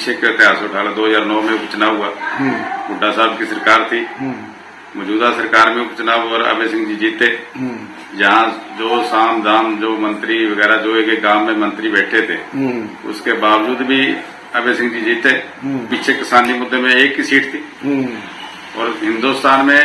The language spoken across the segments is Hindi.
पीछे का इतिहास उठा लो, 2009 में उपचुनाव हुआ, हुड्डा साहब की सरकार थी, मौजूदा सरकार में उपचुनाव और अभय सिंह जी जीते। जहाँ जो साम दाम जो मंत्री वगैरह जो एक गांव में मंत्री बैठे थे, उसके बावजूद भी अभय सिंह जी जीते। पीछे किसानी मुद्दे में एक ही सीट थी और हिंदुस्तान में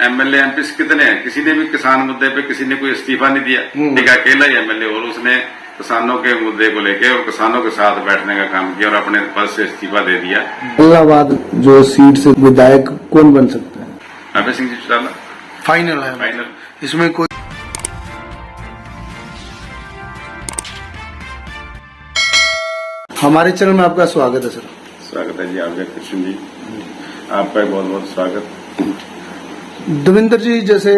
एमएलए एमपी कितने हैं, किसी ने भी किसान मुद्दे पे किसी ने कोई इस्तीफा नहीं दिया। एक अकेला ही एमएलए और उसने किसानों के मुद्दे को लेके और किसानों के साथ बैठने का काम किया और अपने पद से इस्तीफा दे दिया। इलाहाबाद जो सीट से विधायक कौन बन सकता है? अभय सिंह जी चौटाला फाइनल है, फाइनल। इसमें कोई हमारे चैनल में आपका स्वागत है सर। स्वागत है जी आपका कृष्ण जी, आपका बहुत बहुत स्वागत। देवेंद्र जी, जैसे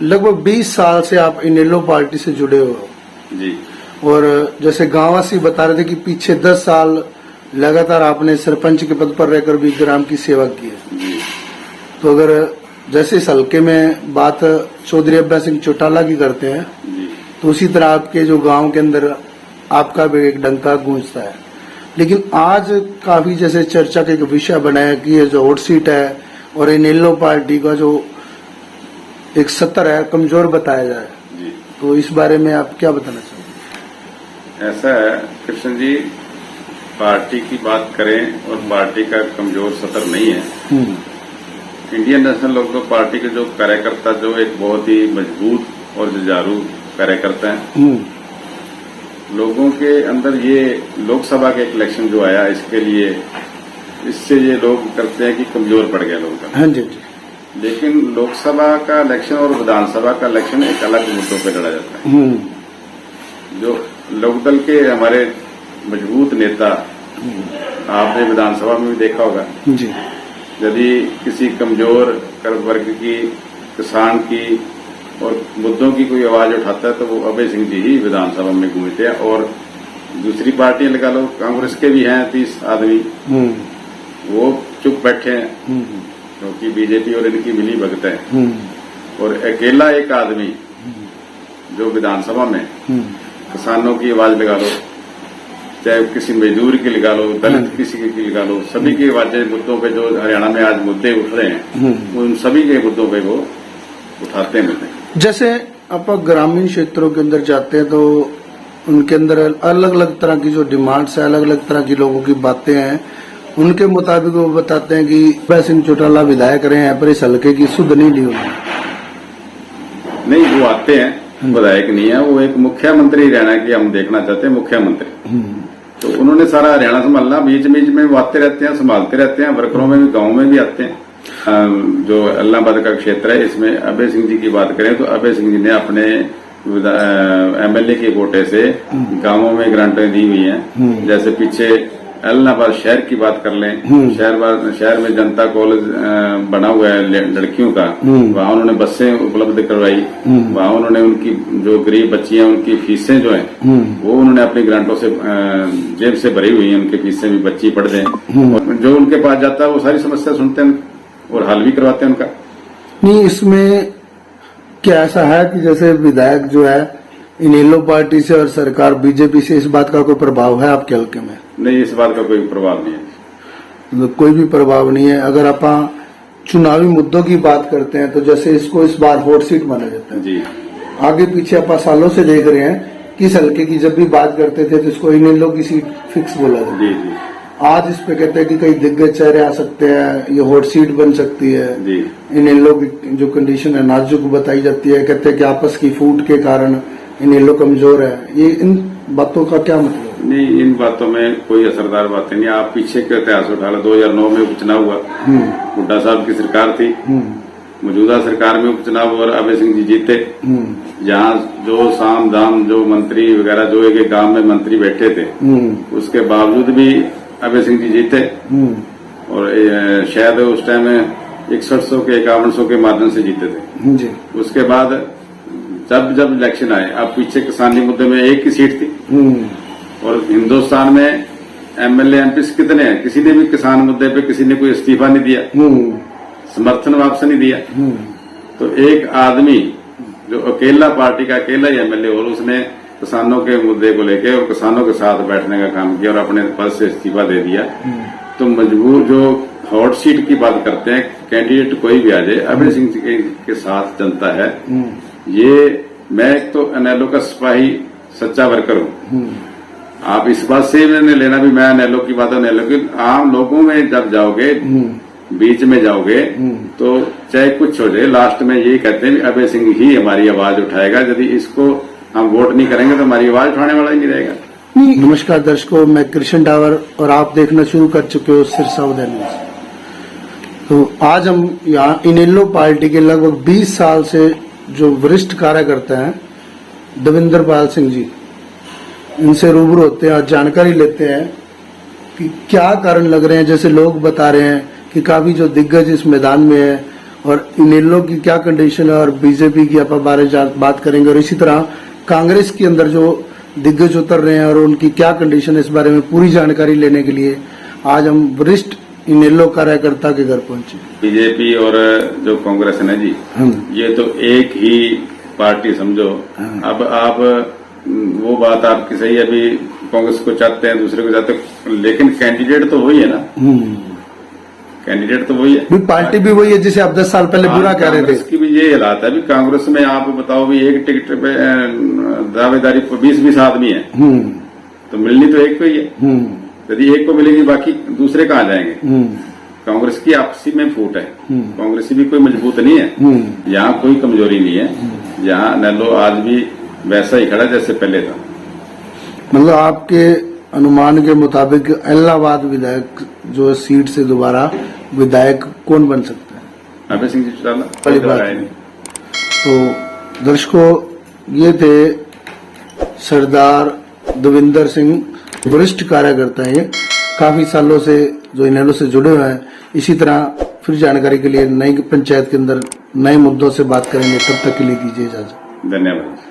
लगभग 20 साल से आप इनेलो पार्टी से जुड़े हो जी, और जैसे गांववासी बता रहे थे कि पीछे 10 साल लगातार आपने सरपंच के पद पर रहकर भी ग्राम की सेवा की है जी। तो अगर जैसे इस हल्के में बात चौधरी अब्बा सिंह चौटाला की करते हैं जी, तो उसी तरह आपके जो गांव के अंदर आपका भी एक डंका गूंजता है। लेकिन आज काफी जैसे चर्चा का एक विषय बना है कि ये जो हॉट सीट है और इनेलो पार्टी का जो एक सत्तर है कमजोर बताया जाए, जी। तो इस बारे में आप क्या बताना चाहेंगे? ऐसा है कृष्ण जी, पार्टी की बात करें और पार्टी का कमजोर सतर नहीं है। इंडियन नेशनल लोकदल पार्टी के जो कार्यकर्ता जो एक बहुत ही मजबूत और जुझारू कार्यकर्ता हैं, लोगों के अंदर ये लोकसभा के इलेक्शन जो आया इसके लिए इससे ये लोग करते हैं कि कमजोर पड़ गया लोग। हाँ जी, जी। लेकिन लोकसभा का इलेक्शन और विधानसभा का इलेक्शन एक अलग मुद्दों पर लड़ा जाता है। जो लोकदल के हमारे मजबूत नेता, आपने विधानसभा में भी देखा होगा जी, यदि किसी कमजोर वर्ग की, किसान की और मुद्दों की कोई आवाज उठाता है तो वो अभय सिंह जी ही विधानसभा में गूंजते हैं। और दूसरी पार्टियां लगा लो, कांग्रेस के भी हैं 30 आदमी, वो चुप बैठे हैं क्योंकि बीजेपी और इनकी मिली भगत है। और अकेला एक आदमी जो विधानसभा में किसानों की आवाज लगा लो, चाहे किसी मजदूर की लगा लो, दलित किसी की लगा लो, सभी की आवाजें मुद्दों पे जो हरियाणा में आज मुद्दे उठ रहे हैं उन सभी के मुद्दों पे वो उठाते हैं मुद्दे। जैसे आप ग्रामीण क्षेत्रों के अंदर जाते हैं तो उनके अंदर अलग अलग तरह की जो डिमांड्स है, अलग अलग तरह की लोगों की बातें हैं, उनके मुताबिक वो बताते हैं कि अभय सिंह चौटाला विधायक रहे हैं पर इस हल्के की सुध नहीं ली उन्होंने। नहीं, वो आते हैं, विधायक नहीं है, वो एक मुख्यमंत्री हरियाणा की हम देखना चाहते हैं, मुख्यमंत्री। तो उन्होंने सारा हरियाणा संभालना, बीच बीच में वो आते रहते हैं, संभालते रहते हैं, वर्करों में भी, गाँव में भी आते हैं। जो इलाहाबाद का क्षेत्र है इसमें अभय सिंह जी की बात करें तो अभय सिंह जी ने अपने एमएलए के कोटे से गांवों में ग्रांटें दी हुई हैं। जैसे पीछे इलाहाबाद शहर की बात कर लें, शहर में जनता कॉलेज बना हुआ है लड़कियों का, वहाँ उन्होंने बसें उपलब्ध करवाई। वहाँ उन्होंने उनकी जो गरीब बच्चियां उनकी फीसें जो हैं वो उन्होंने अपनी ग्रांटों से जेब से भरी हुई हैं, उनकी फीसें भी बच्ची पढ़ दें। और जो उनके पास जाता है वो सारी समस्या सुनते हैं और हल भी करवाते हैं उनका। नहीं, इसमें क्या ऐसा है कि जैसे विधायक जो है इनेलो पार्टी से और सरकार बीजेपी से, इस बात का कोई प्रभाव है आपके हल्के में? नहीं, इस बात का कोई प्रभाव नहीं है। मतलब कोई भी प्रभाव नहीं है। अगर आप चुनावी मुद्दों की बात करते हैं तो जैसे इसको इस बार हॉट सीट माना जाता है जी। आगे पीछे आप सालों से देख रहे हैं कि इस हल्के की जब भी बात करते थे तो इसको इनेलो की सीट फिक्स बोला जाता है। जी, जी। आज इस पे कहते हैं कि कई दिग्गज चेहरे आ सकते हैं, ये हॉट सीट बन सकती है जी। इनेलो की जो कंडीशन है नाजुक बताई जाती है, कहते हैं कि आपस की फूट के कारण इनेलो कमजोर है। ये इन बातों का क्या मतलब? नहीं, इन बातों में कोई असरदार बातें नहीं। आप पीछे का इतिहास उठा लो, 2009 में उपचुनाव हुआ, हुड्डा साहब की सरकार थी, मौजूदा सरकार में उपचुनाव और अभय सिंह जी जीते। जहाँ जो साम दाम जो मंत्री वगैरह जो एक गांव में मंत्री बैठे थे, उसके बावजूद भी अभय सिंह जी जीते। और शायद उस टाइम 6100 के 5100 के माध्यम से जीते थे जी। उसके बाद जब इलेक्शन आए, अब पीछे किसानी मुद्दे में एक ही सीट थी और हिंदुस्तान में एमएलए एमपी कितने हैं, किसी ने भी किसान मुद्दे पे किसी ने कोई इस्तीफा नहीं दिया, समर्थन वापस नहीं दिया। तो एक आदमी जो अकेला पार्टी का अकेला ही एमएलए और उसने किसानों के मुद्दे को लेके और किसानों के साथ बैठने का काम किया और अपने पद से इस्तीफा दे दिया। तो मजबूर जो हॉट सीट की बात करते हैं, कैंडिडेट कोई भी आ जाए, अभय सिंह जी के साथ जनता है। ये मैं एक तो एनएलओ का सिपाही सच्चा वर्कर हूँ। आप इस बात से मैंने लेना भी मैं एनएलओ की बात है, एनएलओ की आम लोगों में जब जाओगे, बीच में जाओगे तो चाहे कुछ हो जाए, लास्ट में यही कहते हैं अभय सिंह ही हमारी आवाज उठाएगा। यदि इसको हम वोट नहीं करेंगे तो हमारी आवाज उठाने वाला ही नहीं रहेगा। नमस्कार दर्शकों, मैं कृष्ण डावर और आप देखना शुरू कर चुके हो सिरसा उदय न्यूज। तो आज हम यहाँ इनेलो पार्टी के लगभग 20 साल से जो वरिष्ठ कार्यकर्ता हैं देवेंद्र पाल सिंह जी, इनसे रूबरू होते हैं और जानकारी लेते हैं कि क्या कारण लग रहे हैं। जैसे लोग बता रहे हैं कि काफी जो दिग्गज इस मैदान में है और इनेलो की क्या कंडीशन है और बीजेपी की आप बारे बात करेंगे, और इसी तरह कांग्रेस के अंदर जो दिग्गज उतर रहे हैं और उनकी क्या कंडीशन है, इस बारे में पूरी जानकारी लेने के लिए आज हम वरिष्ठ इनेलो कार्यकर्ता के घर पहुंचे। बीजेपी और जो कांग्रेस है ना जी, ये तो एक ही पार्टी समझो। अब आप वो बात आपकी सही है, अभी कांग्रेस को चाहते हैं, दूसरे को चाहते हैं, लेकिन कैंडिडेट तो वही है ना। कैंडिडेट तो वही है, पार्टी भी वही है जिसे आप 10 साल पहले बुरा कह रहे थे। इसकी भी ये हालात है। अभी कांग्रेस में आप बताओ भी एक टिकट पे दावेदारी 20-20 आदमी है, तो मिलनी तो एक को ही है। यदि एक को मिलेगी बाकी दूसरे कहाँ जाएंगे। कांग्रेस की आपसी में फूट है, कांग्रेस भी कोई मजबूत नहीं है, यहाँ कोई कमजोरी नहीं है, यहाँ नेलो आज भी वैसा ही खड़ा जैसे पहले था। मतलब आपके अनुमान के मुताबिक इलाहाबाद विधायक जो सीट से दोबारा विधायक कौन बन सकता है? अभय सिंह जी पहली बात है। तो दर्शकों, ये थे सरदार देवेंद्र सिंह, वरिष्ठ कार्यकर्ता हैं, ये काफी सालों से जो इनेलो से जुड़े हुए हैं। इसी तरह फिर जानकारी के लिए नई पंचायत के अंदर नए मुद्दों से बात करेंगे। तब तक के लिए दीजिए इजाजत। धन्यवाद।